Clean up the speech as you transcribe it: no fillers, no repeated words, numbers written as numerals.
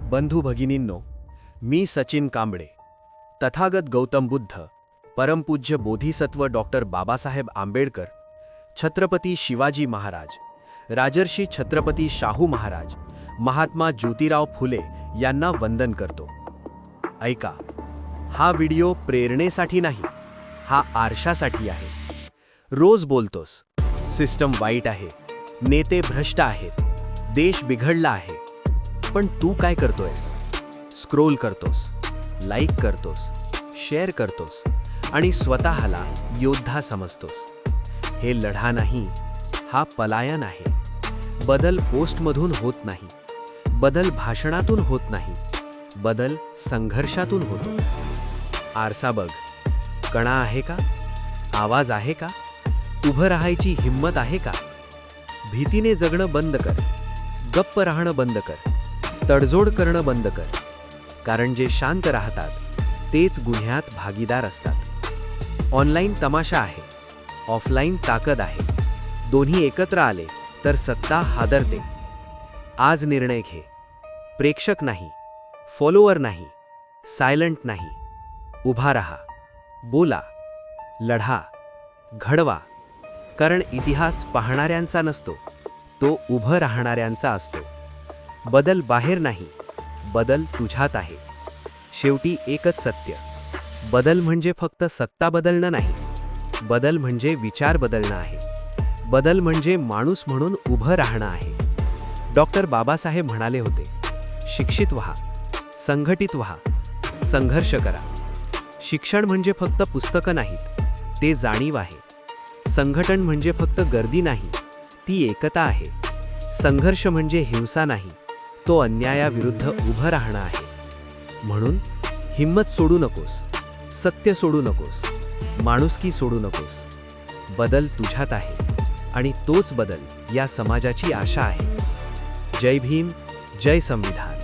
बंधू भगिनींनो, मी सचिन कांबळे. तथागत गौतम बुद्ध, परमपूज्य बोधिसत्व डॉक्टर बाबासाहेब आंबेडकर, छत्रपती शिवाजी महाराज, राजर्षी छत्रपती शाहू महाराज, महात्मा ज्योतिराव फुले यांना वंदन करतो. ऐका, हा व्हिडिओ प्रेरणेसाठी नाही, हा आरशासाठी आहे. रोज बोलतोस, सिस्टम वाईट आहे, नेते भ्रष्ट आहेत, देश बिघडला आहे. पण तू काय करतोयस? स्क्रोल करतोस, लाईक करतोस, शेअर करतोस आणि स्वतःला योद्धा समजतोस. हे लढा नाही, हा पलायन आहे. बदल पोस्टमधून होत नाही, बदल भाषणातून होत नाही, बदल संघर्षातून होतो. आरसा बघ, कणा आहे का? आवाज आहे का? उभं राहायची हिंमत आहे का? भीतीने जगणं बंद कर, गप्प राहणं बंद कर, तडजोड करणं बंद कर. कारण जे शांत राहतात तेच गुन्ह्यात भागीदार असतात. ऑनलाईन तमाशा आहे, ऑफलाईन ताकद आहे. दोन्ही एकत्र आले तर सत्ता हादरते. आज निर्णय घे. प्रेक्षक नाही, फॉलोअर नाही, सायलंट नाही. उभा रहा, बोला, लढा, घडवा. कारण इतिहास पाहणाऱ्यांचा नसतो, तो उभं राहणाऱ्यांचा असतो. बदल बाहेर नाही, बदल तुझ्यात आहे. शेवटी एकच सत्य, बदल म्हणजे फक्त सत्ता बदलणं नाही, बदल म्हणजे विचार बदलणं आहे. बदल म्हणजे माणूस म्हणून उभं राहणं आहे. डॉक्टर बाबासाहेब म्हणाले होते, शिक्षित व्हा, संघटित व्हा, संघर्ष करा. शिक्षण म्हणजे फक्त पुस्तकं नाहीत, ते जाणीव आहे. संघटन म्हणजे फक्त गर्दी नाही, ती एकता आहे. संघर्ष म्हणजे हिंसा नाही, तो अन्यायाविरुद्ध उभं राहणं आहे. म्हणून हिंमत सोडू नकोस, सत्य सोडू नकोस, माणुसकी सोडू नकोस. बदल तुझ्यात आहे आणि तोच बदल या समाजाची आशा आहे. जय भीम, जय संविधान.